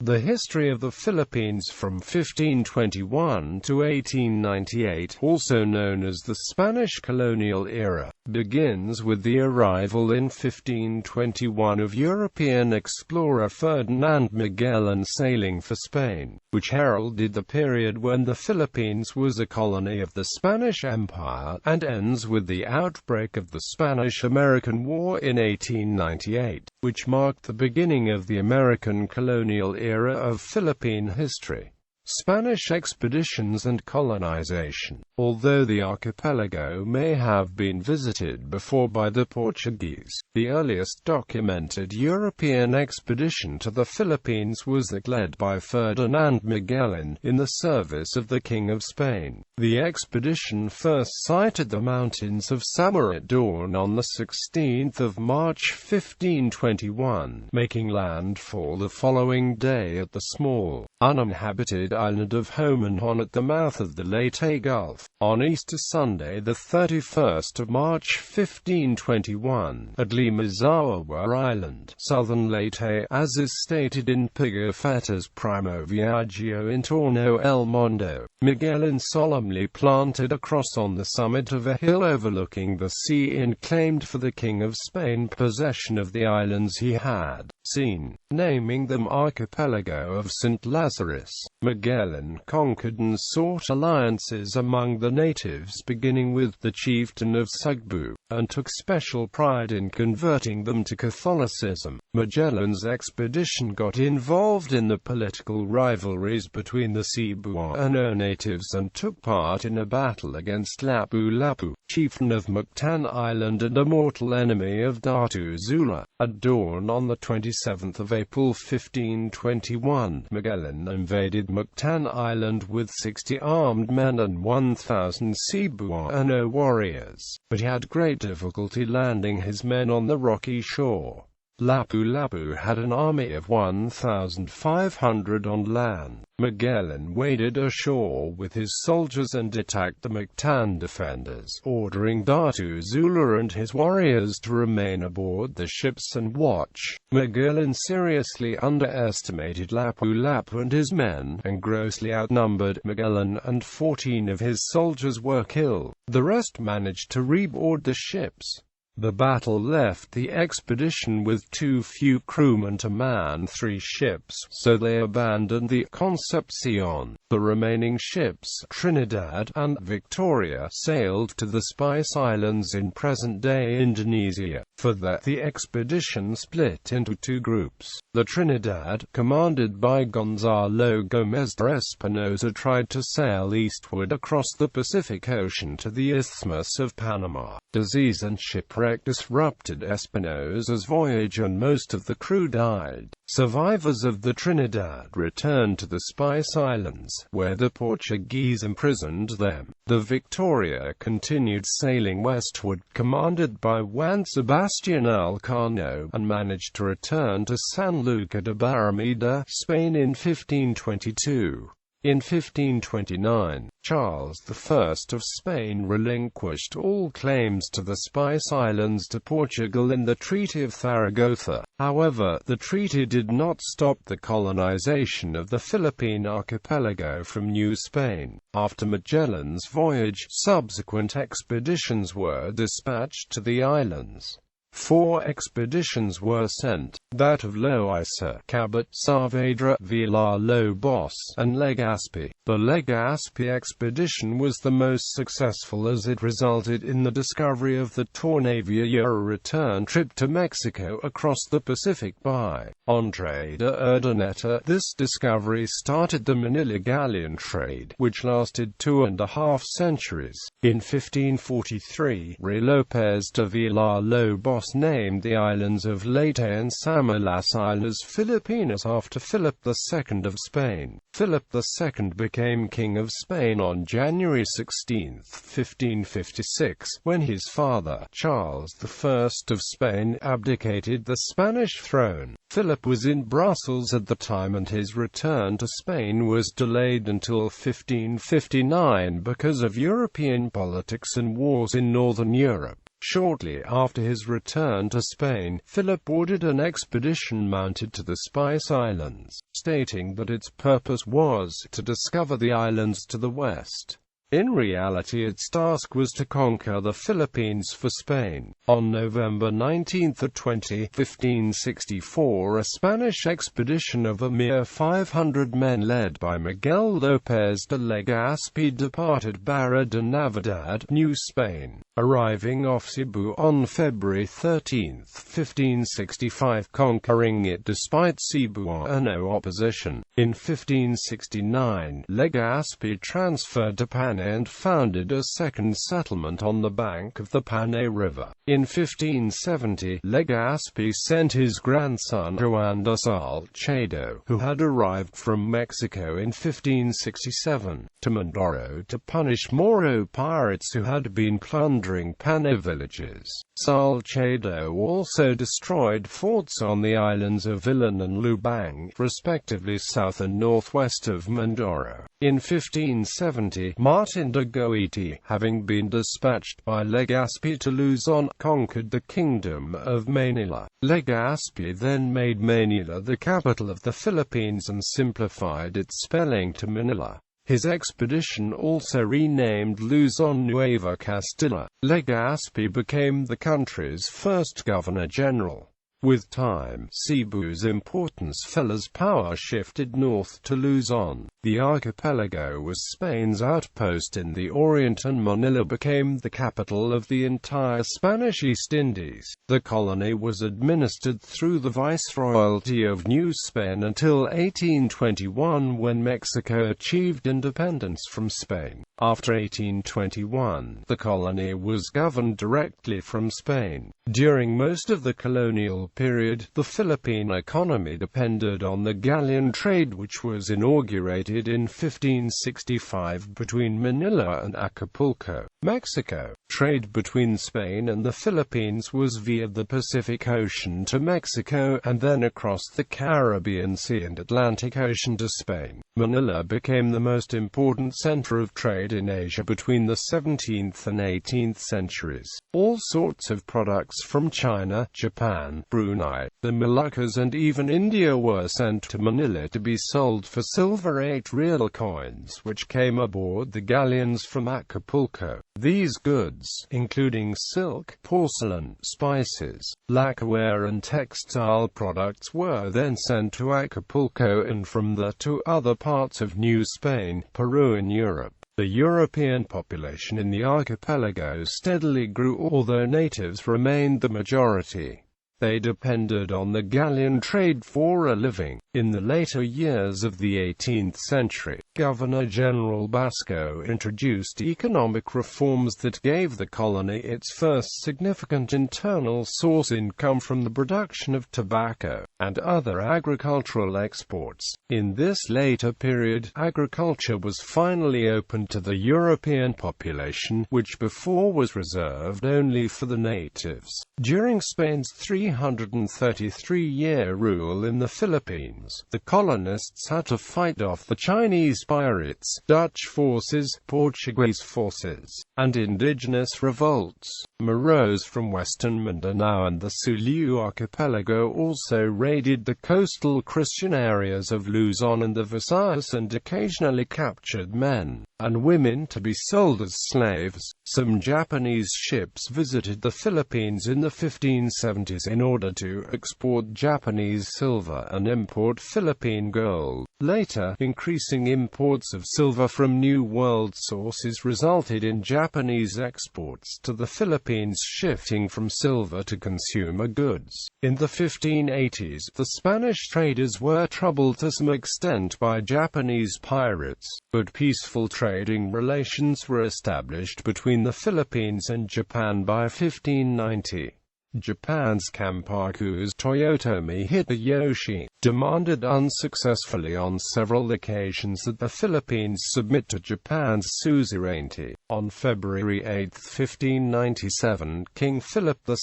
The history of the Philippines from 1521 to 1898, also known as the Spanish Colonial Era, begins with the arrival in 1521 of European explorer Ferdinand Magellan sailing for Spain, which heralded the period when the Philippines was a colony of the Spanish Empire, and ends with the outbreak of the Spanish-American War in 1898, which marked the beginning of the American colonial era of Philippine history. Spanish expeditions and colonization. Although the archipelago may have been visited before by the Portuguese, the earliest documented European expedition to the Philippines was that led by Ferdinand Magellan, in the service of the King of Spain. The expedition first sighted the mountains of Samar at dawn on the 16th of March 1521, making landfall the following day at the small, uninhabited island of Homenhon at the mouth of the Leyte Gulf. On Easter Sunday, the 31st of March 1521, at Limazawa Island, southern Leyte, as is stated in Pigafetta's Primo Viaggio intorno el Mondo, Magellan solemnly planted a cross on the summit of a hill overlooking the sea and claimed for the King of Spain possession of the islands he had seen, naming them Archipelago of St. Lazarus. Magellan conquered and sought alliances among the natives, beginning with the chieftain of Sugbu, and took special pride in converting them to Catholicism. Magellan's expedition got involved in the political rivalries between the Cebuano natives and took part in a battle against Lapu-Lapu, chieftain of Mactan Island and a mortal enemy of Datu Zula. At dawn on the 27th of April 1521, Magellan invaded Mactan Island with 60 armed men and 1,000 Cebuano warriors, but he had great difficulty landing his men on the rocky shore. Lapu-Lapu had an army of 1,500 on land. Magellan waded ashore with his soldiers and attacked the Mactan defenders, ordering Datu Zula and his warriors to remain aboard the ships and watch. Magellan seriously underestimated Lapu-Lapu and his men, and grossly outnumbered Magellan, and 14 of his soldiers were killed. The rest managed to reboard the ships. The battle left the expedition with too few crewmen to man 3 ships, so they abandoned the Concepcion. The remaining ships, Trinidad and Victoria, sailed to the Spice Islands in present-day Indonesia. For that, the expedition split into 2 groups. The Trinidad, commanded by Gonzalo Gomez de Espinosa, tried to sail eastward across the Pacific Ocean to the Isthmus of Panama. Disease and shipwreck disrupted Espinosa's voyage and most of the crew died. Survivors of the Trinidad returned to the Spice Islands, where the Portuguese imprisoned them. The Victoria continued sailing westward, commanded by Juan Sebastian Elcano, and managed to return to San Lucar de Barrameda, Spain in 1522. In 1529, Charles I of Spain relinquished all claims to the Spice Islands to Portugal in the Treaty of Zaragoza. However, the treaty did not stop the colonization of the Philippine archipelago from New Spain. After Magellan's voyage, subsequent expeditions were dispatched to the islands. 4 expeditions were sent, that of Loaiza, Cabot, Saavedra, Villar-Lobos, and Legaspi. The Legaspi Expedition was the most successful as it resulted in the discovery of the Tornavia, a return trip to Mexico across the Pacific by Andre de Urdaneta. This discovery started the Manila Galleon trade, which lasted 2.5 centuries. In 1543, Rey Lopez de Villar-Lobos named the islands of Leyte and Samar las Islas Filipinas after Philip II of Spain. Philip II became King of Spain on January 16, 1556, when his father, Charles I of Spain, abdicated the Spanish throne. Philip was in Brussels at the time, and his return to Spain was delayed until 1559 because of European politics and wars in Northern Europe. Shortly after his return to Spain, Philip ordered an expedition mounted to the Spice Islands, stating that its purpose was to discover the islands to the west. In reality, its task was to conquer the Philippines for Spain. On November 19 to 20, 1564, a Spanish expedition of a mere 500 men led by Miguel López de Legaspi departed Barra de Navidad, New Spain, arriving off Cebu on February 13, 1565, conquering it despite Cebuano opposition. In 1569, Legaspi transferred to Panay and founded a second settlement on the bank of the Panay River. In 1570, Legaspi sent his grandson Juan de Salcedo, who had arrived from Mexico in 1567, to Mindoro to punish Moro pirates who had been plundering Panay villages. Salcedo also destroyed forts on the islands of Ilan and Lubang, respectively south and northwest of Mindoro. In 1570, Martin de Goiti, having been dispatched by Legaspi to Luzon, conquered the kingdom of Manila. Legaspi then made Manila the capital of the Philippines and simplified its spelling to Manila. His expedition also renamed Luzon Nueva Castilla. Legaspi became the country's first governor-general. With time, Cebu's importance fell as power shifted north to Luzon. The archipelago was Spain's outpost in the Orient, and Manila became the capital of the entire Spanish East Indies. The colony was administered through the Viceroyalty of New Spain until 1821, when Mexico achieved independence from Spain. After 1821, the colony was governed directly from Spain. During most of the colonial period, the Philippine economy depended on the Galleon trade, which was inaugurated in 1565 between Manila and Acapulco, Mexico. Trade between Spain and the Philippines was via the Pacific Ocean to Mexico, and then across the Caribbean Sea and Atlantic Ocean to Spain. Manila became the most important center of trade in Asia between the 17th and 18th centuries. All sorts of products from China, Japan, Brunei, the Moluccas and even India were sent to Manila to be sold for silver 8 real coins, which came aboard the galleons from Acapulco. These goods, including silk, porcelain, spices, lacquerware and textile products, were then sent to Acapulco and from there to other parts of New Spain, Peru and Europe. The European population in the archipelago steadily grew, although natives remained the majority. They depended on the galleon trade for a living. In the later years of the 18th century, Governor-General Basco introduced economic reforms that gave the colony its first significant internal source income from the production of tobacco and other agricultural exports. In this later period, agriculture was finally opened to the European population, which before was reserved only for the natives. During Spain's 333-year rule in the Philippines, the colonists had to fight off the Chinese pirates, Dutch forces, Portuguese forces, and indigenous revolts. Moros from western Mindanao and the Sulu archipelago also raided the coastal Christian areas of Luzon and the Visayas and occasionally captured men and women to be sold as slaves. Some Japanese ships visited the Philippines in the 1570s in order to export Japanese silver and import Philippine gold. Later, increasing imports of silver from New World sources resulted in Japanese exports to the Philippines shifting from silver to consumer goods. In the 1580s, the Spanish traders were troubled to some extent by Japanese pirates, but peaceful trading relations were established between the Philippines and Japan by 1590. Japan's Kampaku's Toyotomi Hideyoshi demanded unsuccessfully on several occasions that the Philippines submit to Japan's suzerainty. On February 8, 1597, King Philip II,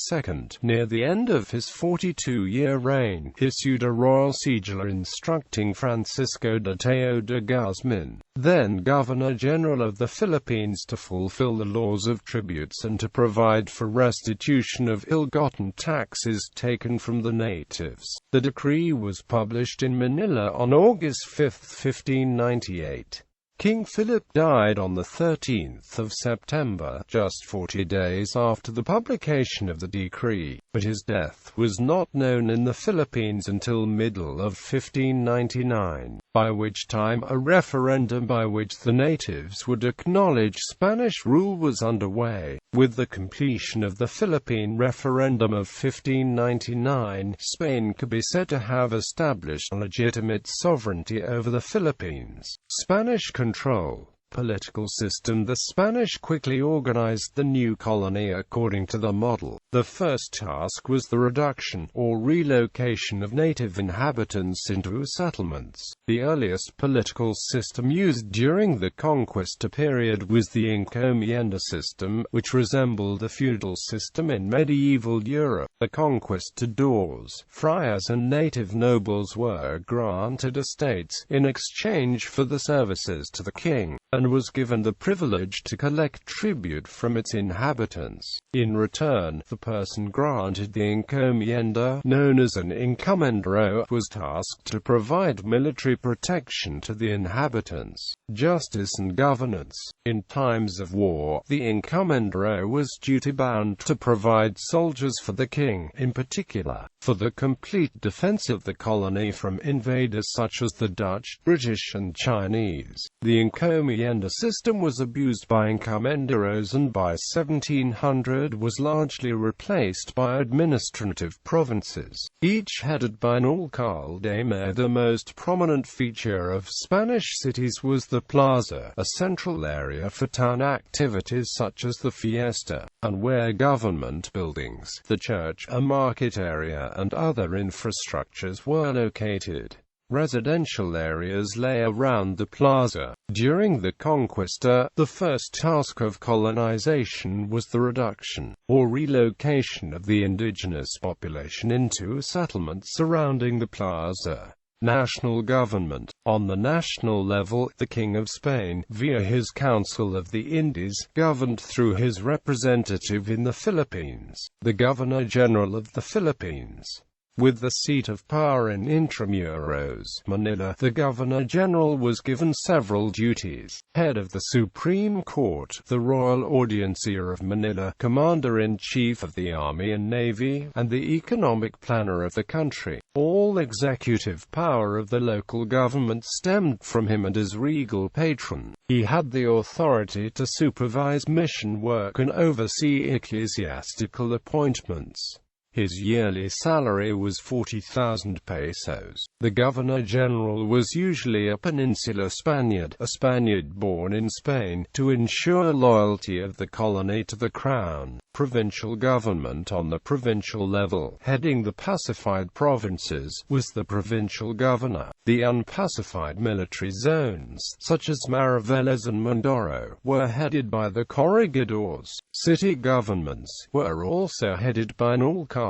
near the end of his 42-year reign, issued a royal sigil instructing Francisco de Teo de Guzman, then Governor-General of the Philippines, to fulfill the laws of tributes and to provide for restitution of ill-gotten taxes taken from the natives. The decree was published in Manila on August 5, 1598. King Philip died on the 13th of September, just 40 days after the publication of the decree, but his death was not known in the Philippines until middle of 1599, by which time a referendum by which the natives would acknowledge Spanish rule was underway. With the completion of the Philippine referendum of 1599, Spain could be said to have established legitimate sovereignty over the Philippines. Spanish control. Political system. The Spanish quickly organized the new colony according to the model. The first task was the reduction, or relocation of native inhabitants into settlements. The earliest political system used during the conquista period was the encomienda system, which resembled the feudal system in medieval Europe. The conquistadors, friars and native nobles were granted estates, in exchange for the services to the king, and was given the privilege to collect tribute from its inhabitants. In return, the person granted the encomienda, known as an encomendero, was tasked to provide military protection to the inhabitants, justice and governance. In times of war, the encomendero was duty-bound to provide soldiers for the king, in particular, for the complete defense of the colony from invaders such as the Dutch, British and Chinese. The encomienda system was abused by encomenderos and by 1700 was largely replaced by administrative provinces, each headed by an alcalde mayor. The most prominent feature of Spanish cities was the plaza, a central area for town activities such as the fiesta, and where government buildings, the church, a market area and other infrastructures were located. Residential areas lay around the plaza. During the conquista, the first task of colonization was the reduction, or relocation of the indigenous population into settlements surrounding the plaza. National government. On the national level, the King of Spain, via his Council of the Indies, governed through his representative in the Philippines, the Governor-General of the Philippines. With the seat of power in Intramuros, Manila, the Governor-General was given several duties: head of the Supreme Court, the Royal Audiencia of Manila, Commander-in-Chief of the Army and Navy, and the economic planner of the country. All executive power of the local government stemmed from him and his regal patron. He had the authority to supervise mission work and oversee ecclesiastical appointments. His yearly salary was 40,000 pesos. The Governor-General was usually a Peninsular Spaniard, a Spaniard born in Spain, to ensure loyalty of the colony to the crown. Provincial government. On the provincial level, heading the pacified provinces, was the provincial governor. The unpacified military zones, such as Mariveles and Mindoro, were headed by the corregidors. City governments were also headed by an alcalde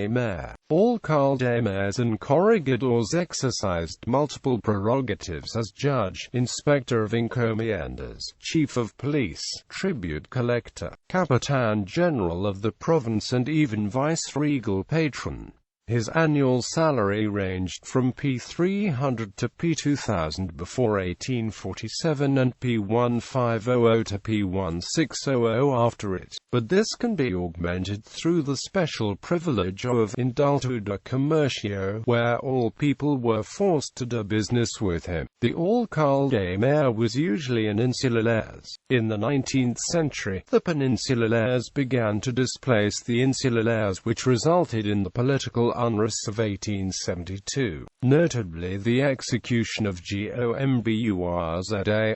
mayor. Alcalde mayors and corregidors exercised multiple prerogatives as judge, inspector of encomiendas, chief of police, tribute collector, capitan general of the province and even vice-regal patron. His annual salary ranged from P300 to P2000 before 1847 and P1500 to P1600 after it, but this can be augmented through the special privilege of indulto de comercio, where all people were forced to do business with him. The alcalde mayor was usually an insulares. In the 19th century, the peninsulares began to displace the insulares, which resulted in the political unrest of 1872, notably the execution of Gomburza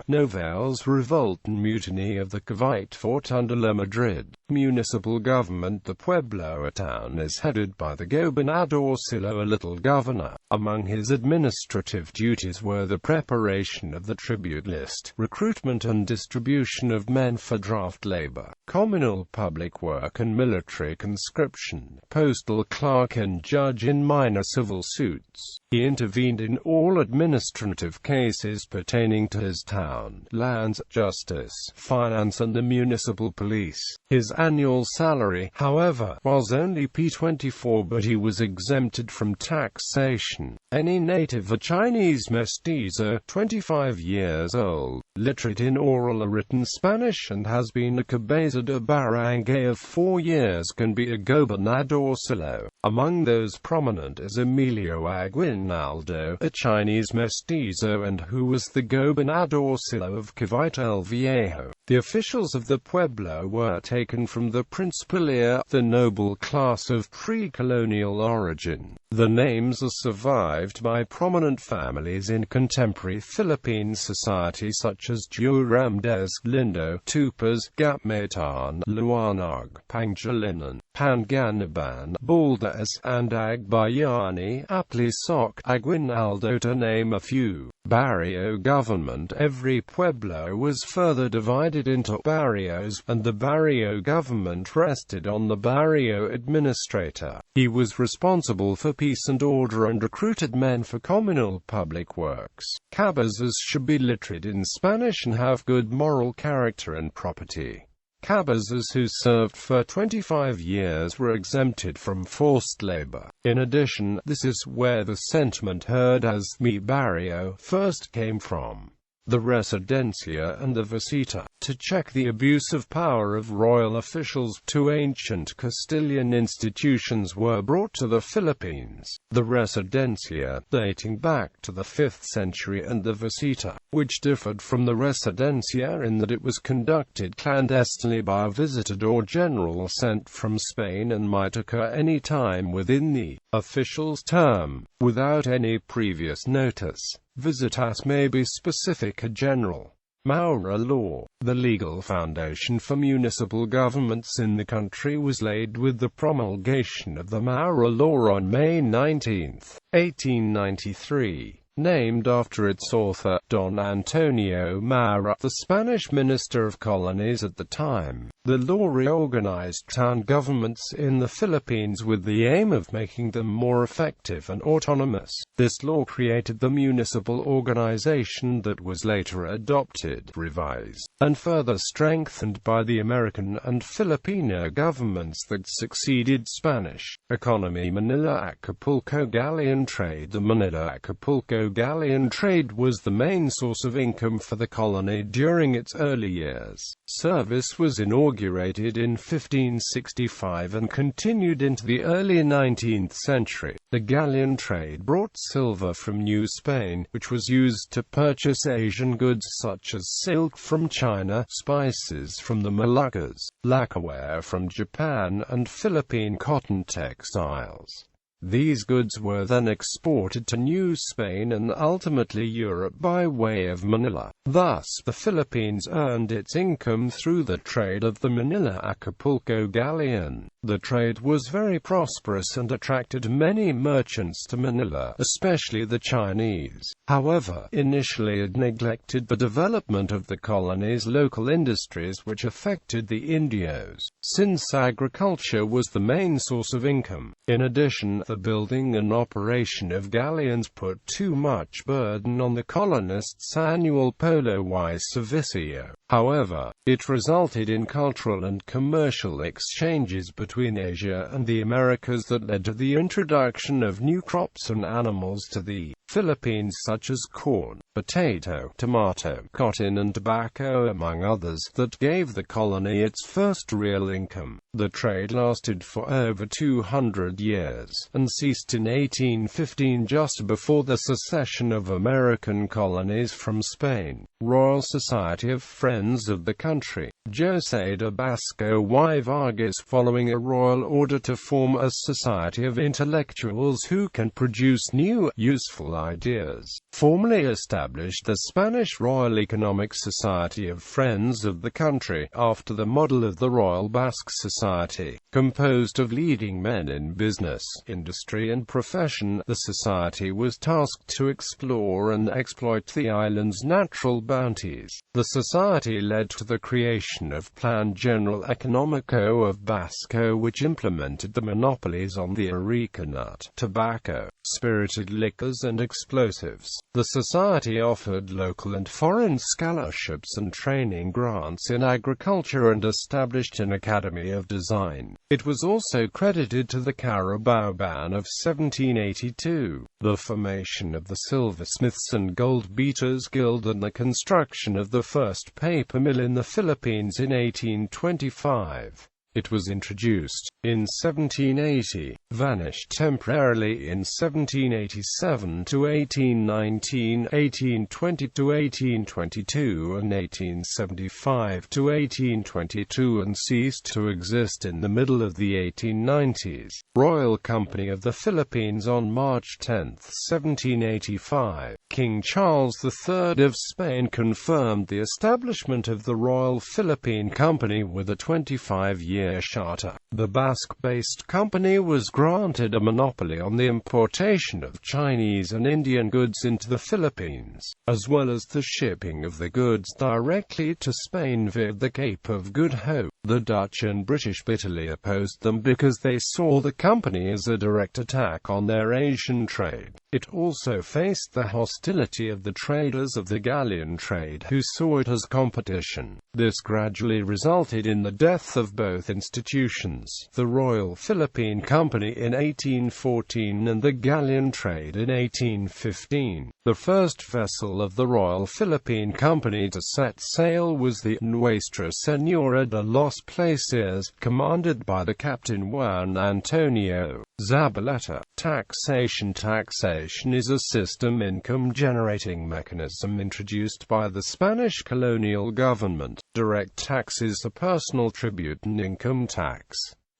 Novel's revolt and mutiny of the Cavite fort under La Madrid. Municipal government. The pueblo, a town, is headed by the gobernador Silo, a little governor. Among his administrative duties were the preparation of the tribute list, recruitment and distribution of men for draft labor, communal public work and military conscription, postal clerk and judge in minor civil suits. He intervened in all administrative cases pertaining to his town, lands, justice, finance and the municipal police. His annual salary, however, was only P24, but he was exempted from taxation. Any native or Chinese mestizo, 25 years old, literate in oral or written Spanish and has been a cabeza de barangay of 4 years can be a gobernadorcillo. Among those prominent is Emilio Aguinaldo, a Chinese mestizo and who was the gobernadorcillo of Cavite el Viejo. The officials of the pueblo were taken from the Principalia, the noble class of pre-colonial origin. The names are survived by prominent families in contemporary Philippine society such as Juramdes, Lindo, Tupas, Gapmatan, Luanog, Pangilinan, Panganiban, Baldas, and Agbayani, Aplisok, Aguinaldo to name a few. Barrio Government. Every pueblo was further divided into barrios, and the Barrio Government rested on the Barrio Administrator. He was responsible for peace and order and recruited men for communal public works. Cabezas should be literate in Spanish and have good moral character and property. Cabezas who served for 25 years were exempted from forced labor. In addition, this is where the sentiment heard as "mi barrio" first came from. The Residencia and the Visita. To check the abuse of power of royal officials, two ancient Castilian institutions were brought to the Philippines. The Residencia, dating back to the 5th century, and the Visita, which differed from the Residencia in that it was conducted clandestinely by a visitor or general sent from Spain and might occur any time within the official's term, without any previous notice. Visitas may be specific or general. Maura law. The legal foundation for municipal governments in the country was laid with the promulgation of the Maura law on May 19, 1893. Named after its author, Don Antonio Maura, the Spanish Minister of Colonies at the time. The law reorganized town governments in the Philippines with the aim of making them more effective and autonomous. This law created the municipal organization that was later adopted, revised, and further strengthened by the American and Filipino governments that succeeded. Spanish economy. Manila-Acapulco galleon trade. The Manila-Acapulco galleon trade was the main source of income for the colony during its early years. Service was inaugurated in 1565 and continued into the early 19th century. The galleon trade brought silver from New Spain, which was used to purchase Asian goods such as silk from China, spices from the Moluccas, lacquerware from Japan, and Philippine cotton textiles. These goods were then exported to New Spain and ultimately Europe by way of Manila. Thus, the Philippines earned its income through the trade of the Manila-Acapulco galleon. The trade was very prosperous and attracted many merchants to Manila, especially the Chinese. However, initially it neglected the development of the colony's local industries, which affected the Indios, since agriculture was the main source of income. In addition, the building and operation of galleons put too much burden on the colonists' annual polo-y servicio. However, it resulted in cultural and commercial exchanges between Asia and the Americas that led to the introduction of new crops and animals to the Philippines such as corn, potato, tomato, cotton and tobacco among others, that gave the colony its first real income. The trade lasted for over 200 years, and ceased in 1815 just before the secession of American colonies from Spain. Royal Society of Friends of the Country. José de Basco y Vargas, following a royal order to form a society of intellectuals who can produce new, useful ideas, formally established the Spanish Royal Economic Society of Friends of the Country, after the model of the Royal Basque Society. Composed of leading men in business, industry and profession, the society was tasked to explore and exploit the island's natural bounties. The society led to the creation of Plan General Económico of Basco, which implemented the monopolies on the areca nut, tobacco, spirited liquors and explosives. The society offered local and foreign scholarships and training grants in agriculture and established an academy of design. It was also credited to the Carabao Ban of 1782, the formation of the Silversmiths and Gold Beaters Guild, and the construction of the first paper mill in the Philippines in 1825. It was introduced in 1780, vanished temporarily in 1787 to 1819, 1820 to 1822 and 1875 to 1822, and ceased to exist in the middle of the 1890s. Royal Company of the Philippines on March 10, 1785. King Charles III of Spain confirmed the establishment of the Royal Philippine Company with a 25-year charter. The Basque-based company was granted a monopoly on the importation of Chinese and Indian goods into the Philippines, as well as the shipping of the goods directly to Spain via the Cape of Good Hope. The Dutch and British bitterly opposed them because they saw the company as a direct attack on their Asian trade. It also faced the hostility of the traders of the Galleon trade, who saw it as competition. This gradually resulted in the death of both institutions, the Royal Philippine Company in 1814 and the Galleon trade in 1815. The first vessel of the Royal Philippine Company to set sail was the Nuestra Señora de los Placeres, commanded by the Captain Juan Antonio Zabaleta. Taxation. Taxation is a system income-generating mechanism introduced by the Spanish colonial government. Direct tax is the personal tribute and income tax.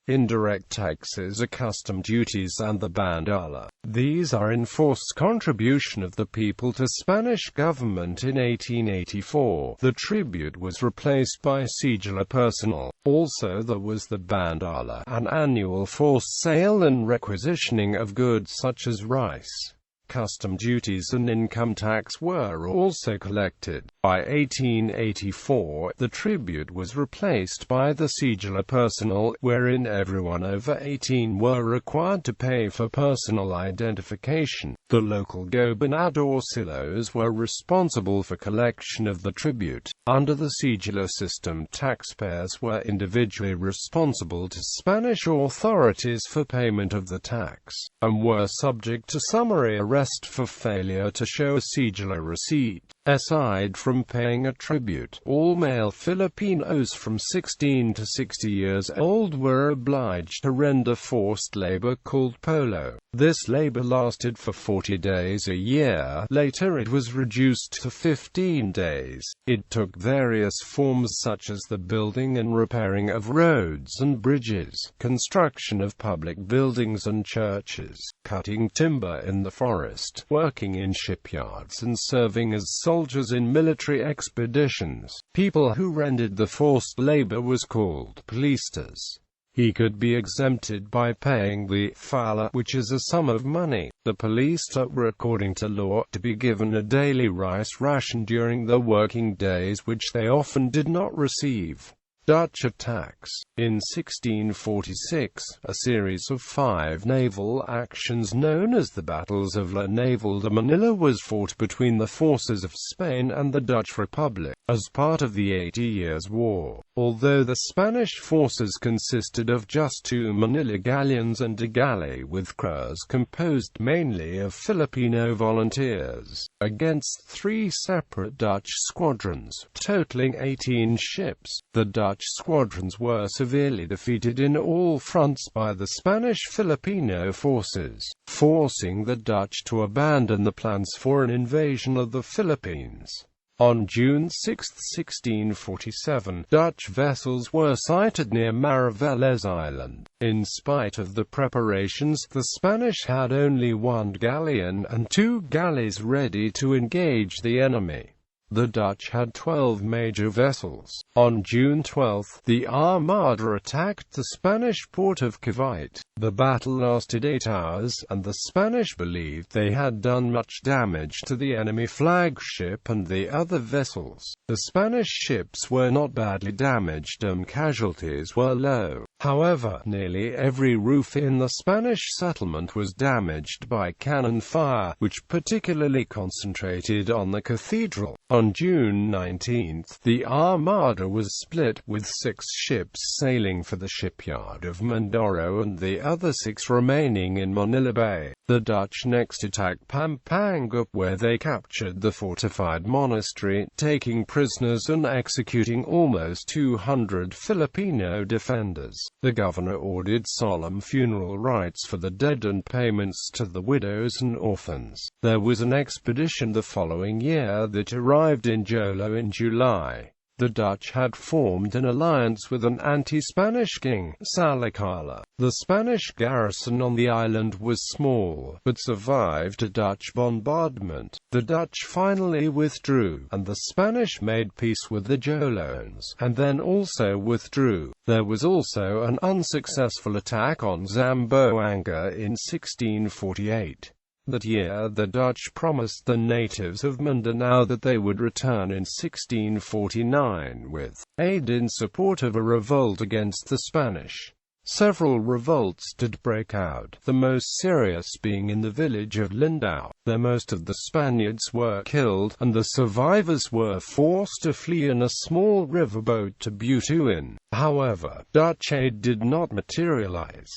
Indirect taxes are custom duties and the bandala. These are enforced contribution of the people to Spanish government in 1884. The tribute was replaced by sigilo personal. Also there was the bandala, an annual forced sale and requisitioning of goods such as rice. Custom duties and income tax were also collected. By 1884, the tribute was replaced by the sigilo personal, wherein everyone over 18 were required to pay for personal identification. The local gobernadorcillos were responsible for collection of the tribute. Under the sigilo system, taxpayers were individually responsible to Spanish authorities for payment of the tax, and were subject to summary arrest for failure to show a sigilo receipt. Aside from paying a tribute, all male Filipinos from 16 to 60 years old were obliged to render forced labor called polo. This labor lasted for 40 days a year. Later it was reduced to 15 days. It took various forms such as the building and repairing of roads and bridges, construction of public buildings and churches, cutting timber in the forest, working in shipyards, and serving as soldiers in military expeditions. People who rendered the forced labor was called polistas. He could be exempted by paying the fala, which is a sum of money. The polista were, according to law, to be given a daily rice ration during the working days, which they often did not receive. Dutch attacks. In 1646, a series of 5 naval actions known as the Battles of La Naval de Manila was fought between the forces of Spain and the Dutch Republic, as part of the 80 Years' War. Although the Spanish forces consisted of just 2 Manila galleons and a galley with crews composed mainly of Filipino volunteers, against 3 separate Dutch squadrons, totaling 18 ships, the Dutch squadrons were severely defeated in all fronts by the Spanish Filipino forces, forcing the Dutch to abandon the plans for an invasion of the Philippines. On June 6, 1647, Dutch vessels were sighted near Mariveles Island. In spite of the preparations, the Spanish had only 1 galleon and 2 galleys ready to engage the enemy. The Dutch had 12 major vessels. On June 12, the Armada attacked the Spanish port of Cavite. The battle lasted 8 hours, and the Spanish believed they had done much damage to the enemy flagship and the other vessels. The Spanish ships were not badly damaged and casualties were low. However, nearly every roof in the Spanish settlement was damaged by cannon fire, which particularly concentrated on the cathedral. On June 19, the Armada was split, with 6 ships sailing for the shipyard of Mindoro and the other 6 remaining in Manila Bay. The Dutch next attacked Pampanga, where they captured the fortified monastery, taking prisoners and executing almost 200 Filipino defenders. The governor ordered solemn funeral rites for the dead and payments to the widows and orphans. There was an expedition the following year that arrived in Jolo in July. The Dutch had formed an alliance with an anti-Spanish king, Salacala. The Spanish garrison on the island was small, but survived a Dutch bombardment. The Dutch finally withdrew, and the Spanish made peace with the Joloans, and then also withdrew. There was also an unsuccessful attack on Zamboanga in 1648. That year the Dutch promised the natives of Mindanao that they would return in 1649 with aid in support of a revolt against the Spanish. Several revolts did break out, the most serious being in the village of Lindao. There most of the Spaniards were killed, and the survivors were forced to flee in a small riverboat to Butuan. However, Dutch aid did not materialize.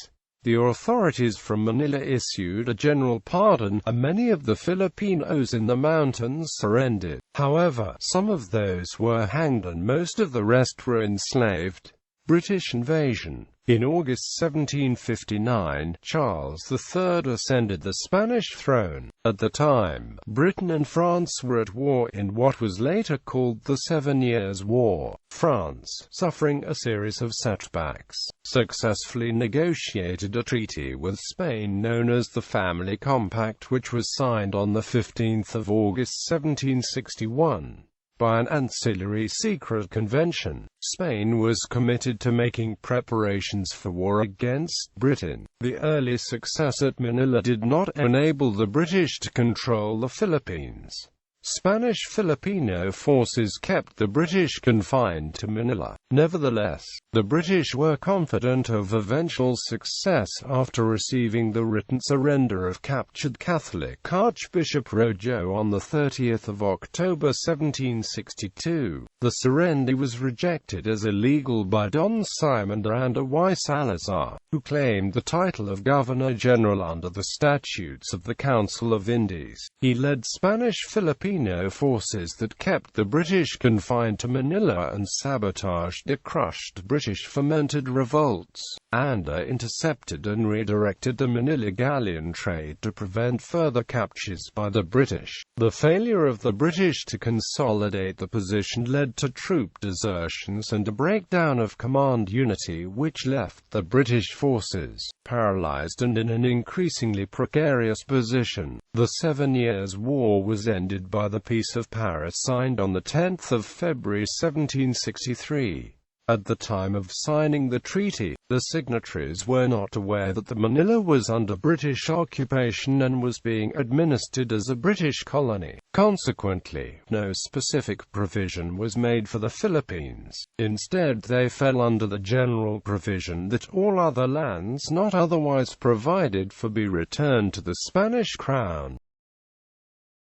The authorities from Manila issued a general pardon, and many of the Filipinos in the mountains surrendered. However, some of those were hanged and most of the rest were enslaved. British invasion. In August 1759, Charles III ascended the Spanish throne. At the time, Britain and France were at war in what was later called the 7 Years' War. France, suffering a series of setbacks, successfully negotiated a treaty with Spain known as the Family Compact, which was signed on 15 August 1761. By an ancillary secret convention, Spain was committed to making preparations for war against Britain. The early success at Manila did not enable the British to control the Philippines. Spanish Filipino forces kept the British confined to Manila. Nevertheless, the British were confident of eventual success after receiving the written surrender of captured Catholic Archbishop Rojo on 30 October 1762. The surrender was rejected as illegal by Don Simon de Anda y Salazar, who claimed the title of Governor-General under the statutes of the Council of Indies. He led Spanish Filipino forces that kept the British confined to Manila and sabotaged the crushed British fermented revolts. Enda intercepted and redirected the Manila Galleon trade to prevent further captures by the British. The failure of the British to consolidate the position led to troop desertions and a breakdown of command unity, which left the British forces paralyzed and in an increasingly precarious position. The 7 Years' War was ended by the Peace of Paris signed on 10 February 1763. At the time of signing the treaty, the signatories were not aware that the Manila was under British occupation and was being administered as a British colony. Consequently, no specific provision was made for the Philippines. Instead, they fell under the general provision that all other lands not otherwise provided for be returned to the Spanish Crown.